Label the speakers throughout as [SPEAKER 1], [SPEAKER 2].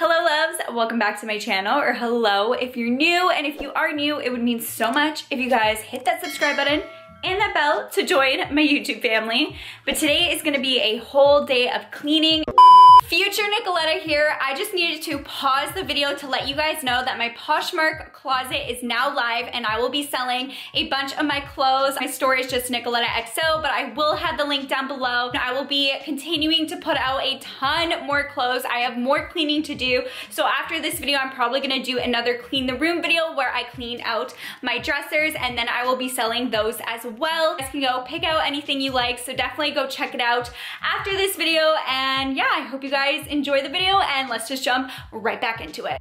[SPEAKER 1] Hello loves, welcome back to my channel, or hello if you're new, and if you are new, it would mean so much if you guys hit that subscribe button and that bell to join my YouTube family. But today is gonna be a whole day of cleaning. Future Nicoletta here. I just needed to pause the video to let you guys know that my Poshmark closet is now live and I will be selling a bunch of my clothes. My store is just Nicoletta XO, but I will have the link down below. I will be continuing to put out a ton more clothes. I have more cleaning to do. So after this video, I'm probably gonna do another clean the room video where I clean out my dressers, and then I will be selling those as well. You guys can go pick out anything you like, so definitely go check it out after this video. And yeah, I hope you guys enjoy the video, and let's just jump right back into it.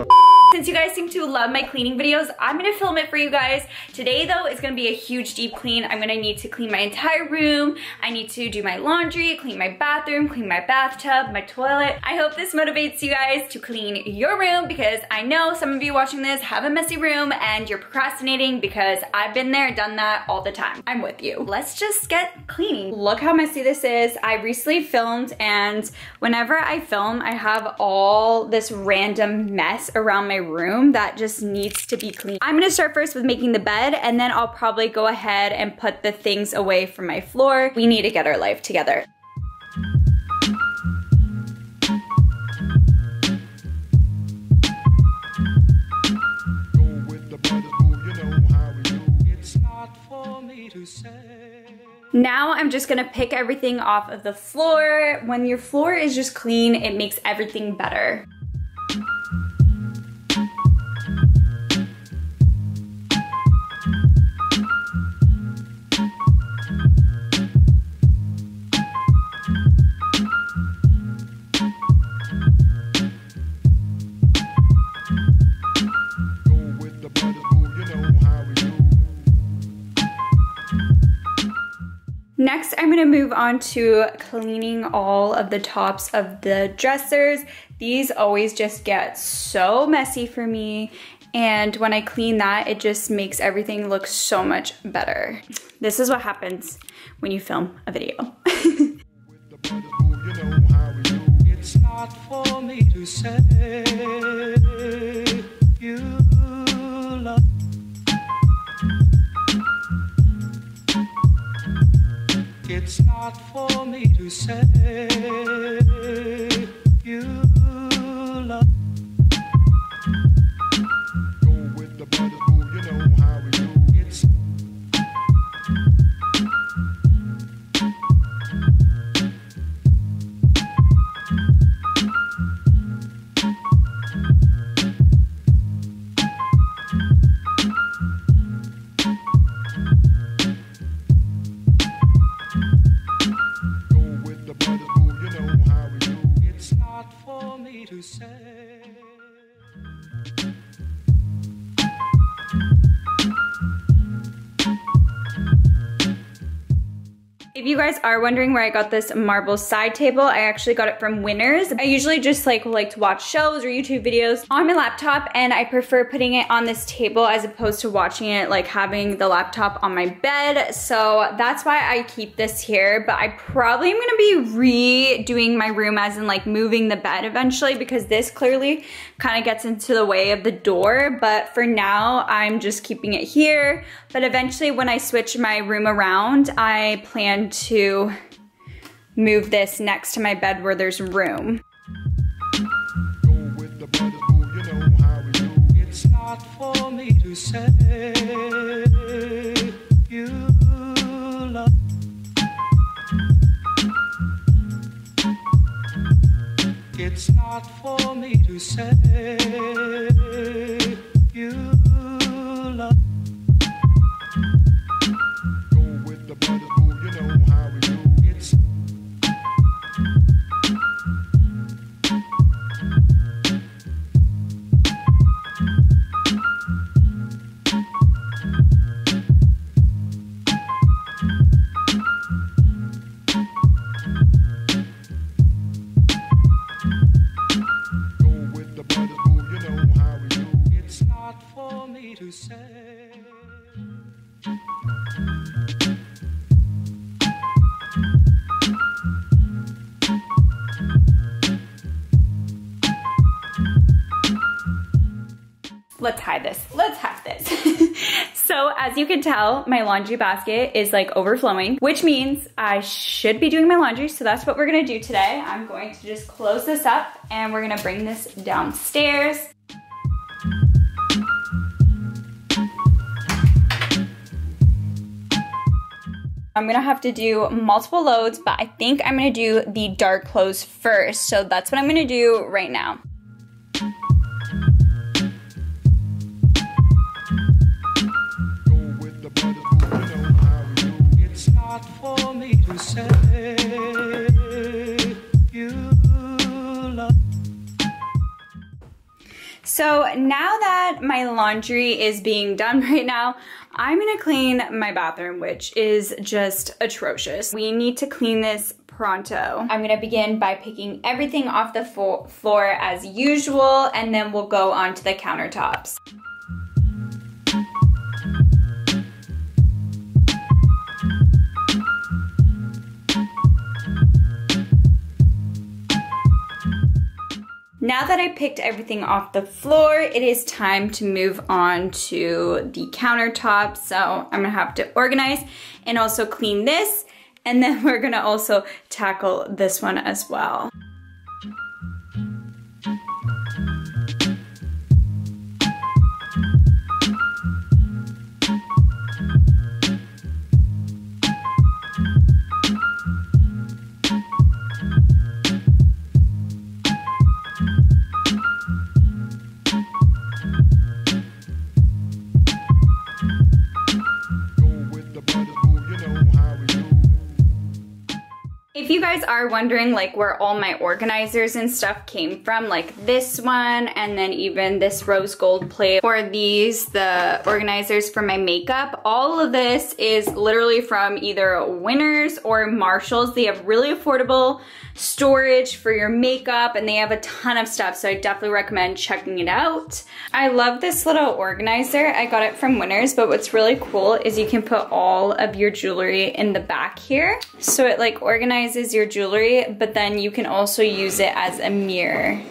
[SPEAKER 1] Since you guys seem to love my cleaning videos, I'm gonna film it for you guys. Today though is gonna be a huge deep clean. I'm gonna need to clean my entire room. I need to do my laundry, clean my bathroom, clean my bathtub, my toilet. I hope this motivates you guys to clean your room, because I know some of you watching this have a messy room and you're procrastinating, because I've been there, done that all the time. I'm with you. Let's just get cleaning. Look how messy this is. I recently filmed, and whenever I film, I have all this random mess around my room that just needs to be cleaned. I'm gonna start first with making the bed, and then I'll probably go ahead and put the things away from my floor. We need to get our life together. Now I'm just gonna pick everything off of the floor. When your floor is just clean, it makes everything better. Next, I'm gonna move on to cleaning all of the tops of the dressers. These always just get so messy for me, and when I clean that, it just makes everything look so much better. This is what happens when you film a video. It's not for me to say you love. It's not for me to say you love. Go with the brothers, boo, you know how we do. It's to say. If you guys are wondering where I got this marble side table, I actually got it from Winners. I usually just like to watch shows or YouTube videos on my laptop, and I prefer putting it on this table as opposed to watching it like having the laptop on my bed. So that's why I keep this here, but I probably am gonna be redoing my room, as in like moving the bed eventually, because this clearly kind of gets into the way of the door. But for now, I'm just keeping it here. But eventually when I switch my room around, I plan to move this next to my bed where there's room. Go with the brothers, boo, you know how we do. It's not for me to say you love. It's not for me to say you love. Go with the brothers, boo, you know how we do. It's to say. let's hide this. Let's hide this. So as you can tell, my laundry basket is like overflowing, which means I should be doing my laundry. So that's what we're gonna do today. I'm going to just close this up and we're gonna bring this downstairs. I'm gonna have to do multiple loads, but I think I'm gonna do the dark clothes first. So that's what I'm gonna do right now.
[SPEAKER 2] It's not for me to say you love.
[SPEAKER 1] So now that my laundry is being done right now, I'm gonna clean my bathroom, which is just atrocious. We need to clean this pronto. I'm gonna begin by picking everything off the floor as usual, and then we'll go on to the countertops. Now that I picked everything off the floor, it is time to move on to the countertops. So I'm gonna have to organize and also clean this, and then we're gonna also tackle this one as well. If you guys are wondering like where all my organizers and stuff came from, like this one and then even this rose gold plate, or these, the organizers for my makeup, all of this is literally from either Winners or Marshalls. They have really affordable storage for your makeup and they have a ton of stuff, so I definitely recommend checking it out. I love this little organizer. I got it from Winners, but what's really cool is you can put all of your jewelry in the back here. So it like organizes your jewelry, but then you can also use it as a mirror.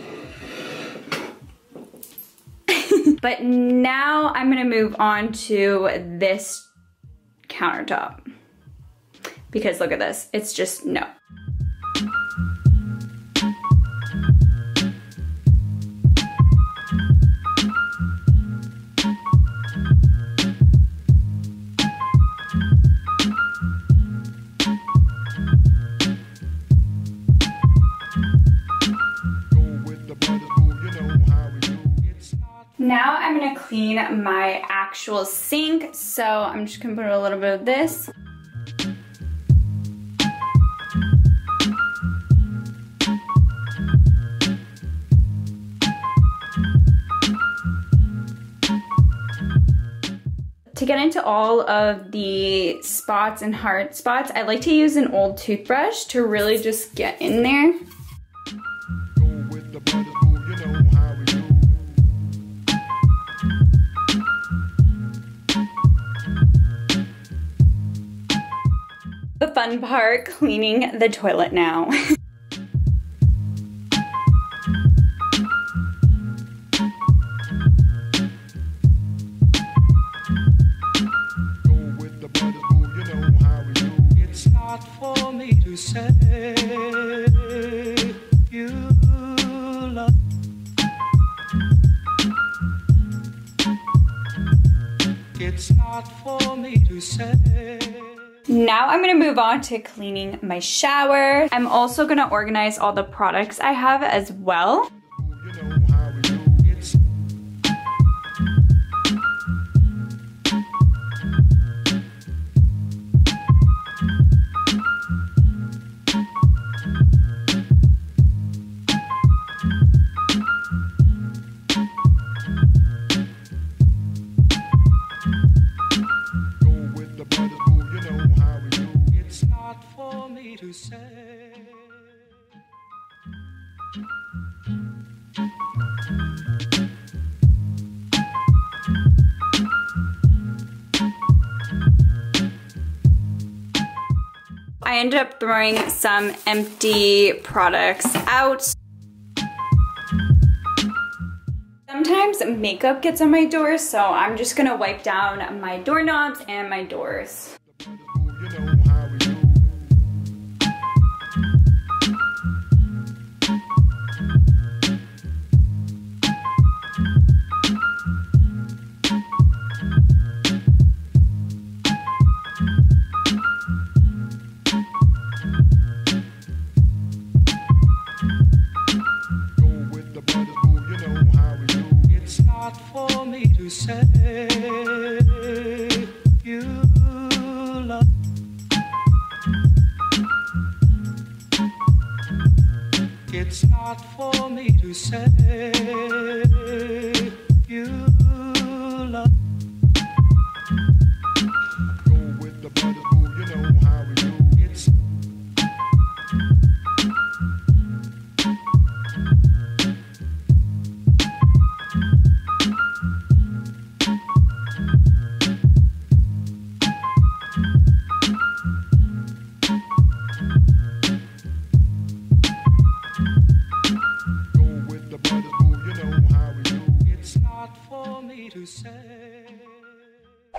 [SPEAKER 1] But now I'm gonna move on to this countertop because look at this, it's just no. Now I'm gonna clean my actual sink, so I'm just gonna put a little bit of this. To get into all of the spots and hard spots, I like to use an old toothbrush to really just get in there. The fun part, cleaning the toilet now.
[SPEAKER 2] It's not for me to say you love. It's not for me to say.
[SPEAKER 1] Now I'm gonna move on to cleaning my shower. I'm also gonna organize all the products I have as well.
[SPEAKER 2] To say.
[SPEAKER 1] I ended up throwing some empty products out. Sometimes sometimes makeup gets on my doors, so I'm just gonna wipe down my doorknobs and my doors.
[SPEAKER 2] To say you love. It's not for me to say you love. Go with the brothers, boo, you know how we do. It's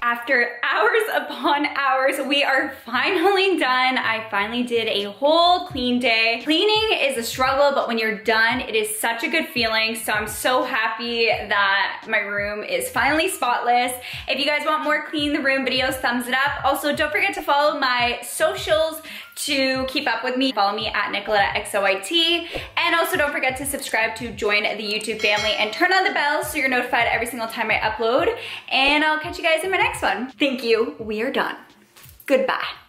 [SPEAKER 1] After hours upon hours, we are finally done. I finally did a whole clean day. Cleaning is a struggle, but when you're done, it is such a good feeling. So I'm so happy that my room is finally spotless. If you guys want more clean the room videos, thumbs it up. Also, don't forget to follow my socials to keep up with me. Follow me at NicolettaXOIT. And also don't forget to subscribe to join the YouTube family and turn on the bell so you're notified every single time I upload. And I'll catch you guys in my next one. Thank you. We are done. Goodbye.